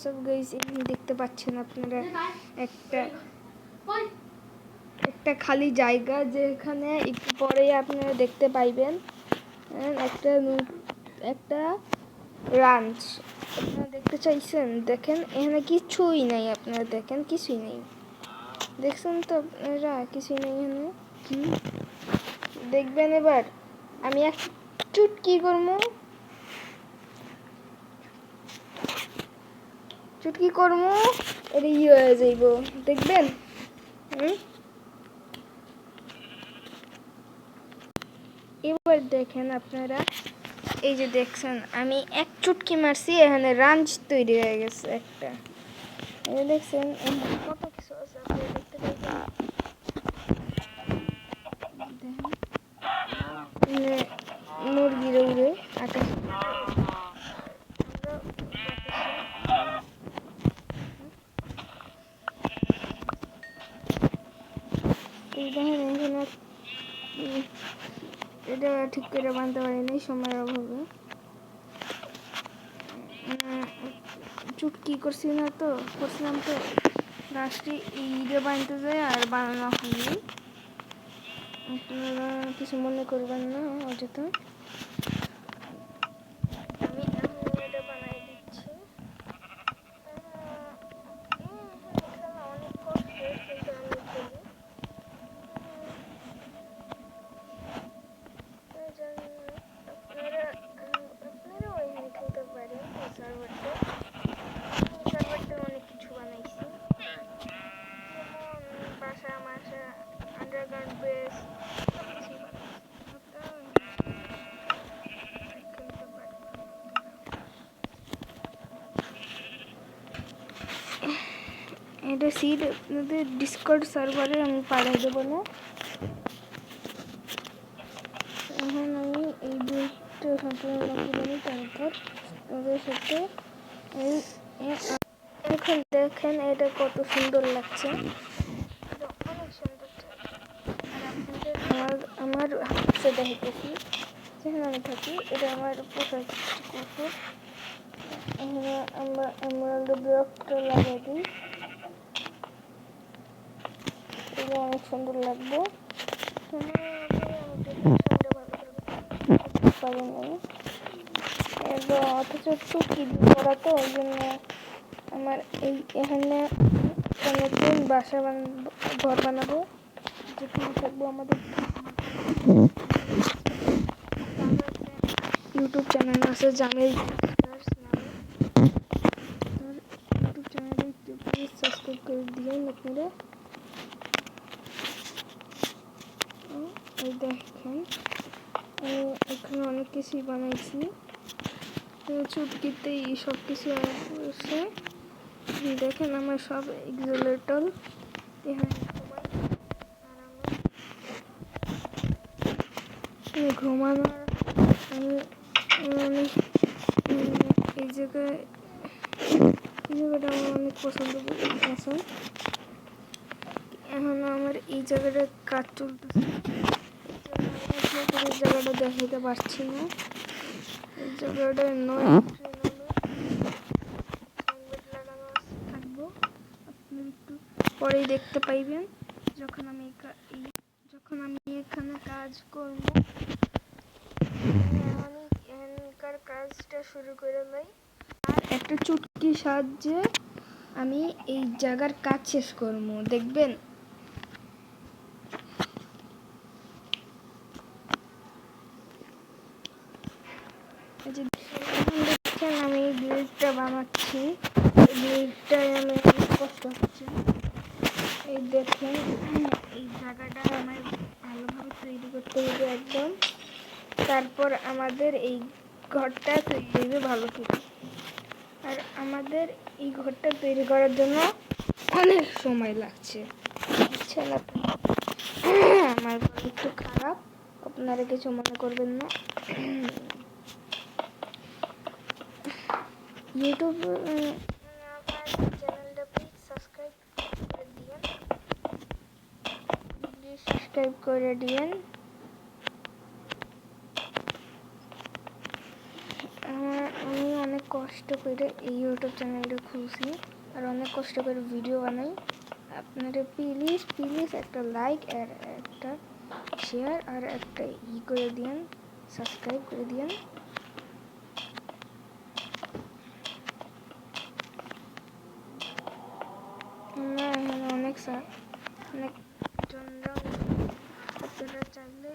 সব গাইস দেখতে পাচ্ছেন আপনারা একটা খালি জায়গা, যেখানে একটু পরেই আপনারা দেখতে পাইবেন একটা রাঞ্চ। আপনারা দেখতে চাইছেন? দেখেন এখানে কিছুই নাই, আপনারা দেখেন কিছুই নেই, দেখছেন তো আপনারা কিছুই নেই এখানে। কি দেখবেন এবার? আমি এক চুটকি করবো, এটা হয়ে যাইব, দেখবেন। এবার দেখেন আপনারা, এই যে দেখছেন আমি এক চুটকি মারছি, এখানে রাঞ্চ তৈরি হয়ে গেছে একটা। এই দেখছেন কত কিছু আছে, আপনারা দেখতে পাইবেন। মুরগির উড়ে আকাশ, এটা ঠিক করে বানতে পারিনি সময়ের অভাবে। চুটকি করছিলাম তো লাস্টে ঈদে বানতে যায় আর বানানো হয়নি। আপনারা কিছু মনে করবেন না অযথা। আমি এটা বানাই দিচ্ছি। অনেক কষ্টের, কিন্তু আমি করি। আপনারাও এখানে খেলতে পারেন। সার্ভারটা অনেক কিছু বানাইছি, যেমন বাসা মাসা, আন্ডারগ্রাউন্ড বেস, সবকিছু খেলতে পারেন। এটা সিড আপনাদের ডিসকর্ড সার্ভারে আমি পাঠিয়ে দেবো না। এখন আমি এই দুইটা সম্পূর্ণ করি, তারপর ওদের সাথে এখন দেখেন এটা কত সুন্দর লাগছে, অনেক সুন্দর। আর আমার হাতে দেখাইতেছি, যেখানে আমি থাকি, এটা আমার পোশাক কুকুর। আমরা ব্লকটা লাগাই দিই, এটা অনেক সুন্দর লাগবে। অথচ চুটকি করা তো, ওই জন্য আমার এখানে নতুন বাসা ঘর বানাবো, যেখানে থাকবো আমাদের ইউটিউব চ্যানেল আছে জামিল ইউটিউব চ্যানেলে একটু প্লিজ সাবস্ক্রাইব করে দিন আপনারা। এই দেখেন আমি এখানে অনেক কিছুই বানাইছি, চুটকিতেই সব কিছু আছে। দেখেন আমার সব এক্সোলেটল এখানে ঘুমানোর আমি এই জায়গাটা আমার অনেক পছন্দ আছে। এখন আমার এই জায়গাটা কাজ চলতেছে, এই জায়গাটা দেখাতে পারছি না। এই জায়গাটা থাকবো, আপনি একটু পরেই দেখতে পাইবেন যখন আমি এখানে কাজ করব। এখানকার কাজটা শুরু করে লাই, আর একটা চুটকির সাহায্যে আমি এই জায়গার কাজ শেষ করব, দেখবেন। দেখছেন আমি এই বিল্ডটা বানাচ্ছি, এই বিল্ডটায় আমি অনেক কষ্ট হচ্ছে। এই দেখেন এই জায়গাটা আমার ভালোভাবে তৈরি করতে হবে একদম, তারপর আমাদের এই ঘরটা তৈরি হবে ভালো করে। আর আমাদের এই ঘরটা তৈরি করার জন্য অনেক সময় লাগছে, বুঝছেন আপনি। আমার ঘর একটু খারাপ, আপনারা কিছু মনে করবেন না। ইউটিউব চ্যানেলটা প্লিজ সাবস্ক্রাইব করে দিয়েন। আমি অনেক কষ্ট করে এই ইউটিউব চ্যানেলটা খুলছি আর অনেক কষ্ট করে ভিডিও বানাই। আপনারা প্লিজ প্লিজ একটা লাইক আর একটা শেয়ার আর একটা করে দিন, সাবস্ক্রাইব করে দিন। আমরা এখানে অনেক জনরা, আপনারা চাইলে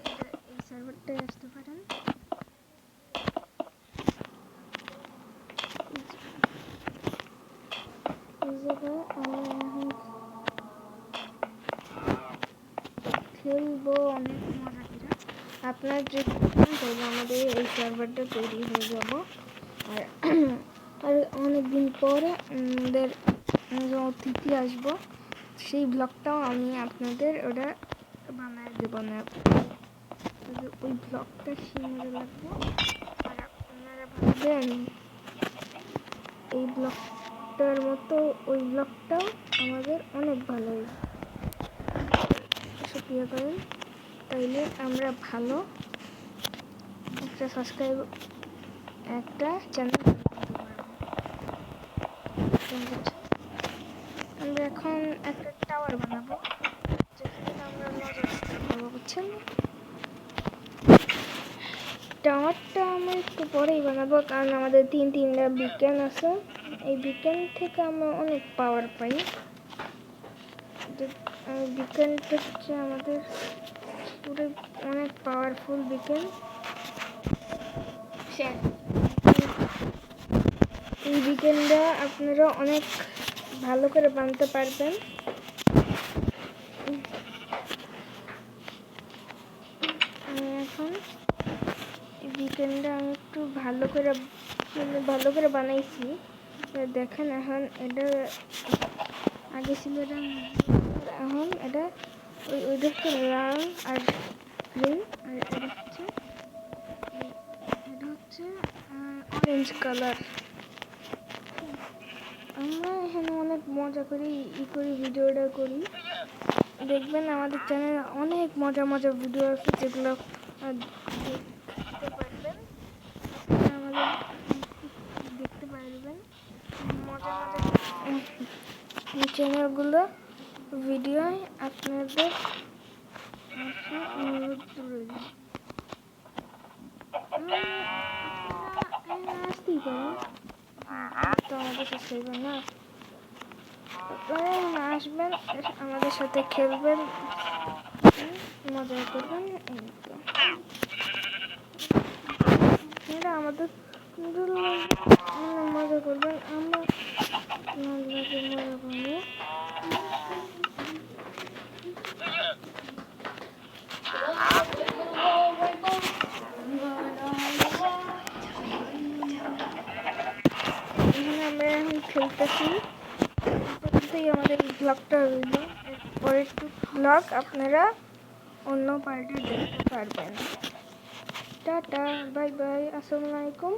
এই সার্ভারটায় আসতে পারেন। এই জায়গায় আমরা এখন খেলবো অনেক মজা করে। আপনার যদি তাহলে আমাদের এই সার্ভারটা তৈরি হয়ে যাব। আর আর অনেকদিন পরে আমাদের অতিথি আসবো, সেই ব্লগটাও আমি আপনাদের ওটা বানায় দেবো না। ওই ব্লগটা সিনেমাতে লাগবো আর আপনারা ভাববেন এই ব্লগটার মতো ওই ব্লগটাও আমাদের অনেক ভালো সুক্রিয়া করেন, তাইলে আমরা ভালো একটা সাবস্ক্রাইব একটা চ্যানেল আমরা এখন একটা টাওয়ার বানাবো যেখানে আমরা মজা করতে পারবো, বুঝছেন? টাওয়ারটা আমরা একটু পরেই বানাবো, কারণ আমাদের তিনটা বিকেন আছে। এই বিকেন থেকে আমরা অনেক পাওয়ার পাই। বিকেনটা হচ্ছে আমাদের পুরো অনেক পাওয়ারফুল বিকেন। এই বিকেনটা আপনারা অনেক ভালো করে বানাতে পারবেন। এখন এই বিকেনটা আমি একটু ভালো করে বানাইছি, দেখেন। এখন এটা আগে ছিল এটা, এখন এটা ওইটা হচ্ছে লাল আর গ্রিন, আর এটা হচ্ছে অরেঞ্জ কালার। আমরা এখানে অনেক মজা করি ভিডিওটা করি। দেখবেন আমাদের চ্যানেলে অনেক মজা ভিডিও আছে যেগুলো দেখতে পারবেন। মজা চ্যানেলগুলো ভিডিও আপনাদের অনুরোধ রইল। আসতেই পারেন, তো আমাদের সাবস্ক্রাইবার না, আপনারা আসবেন, আমাদের সাথে খেলবেন, মজা করবেন। আপনারা আমাদের মজা করবেন, আমরা মজা করবো। আমরা এখন খেলতেছি, আমাদের ব্লগটা রইল। পরের ব্লগ আপনারা অন্য পার্টে দেখতে পারবেন। টাটা, বাই বাই, আসসালামু আলাইকুম।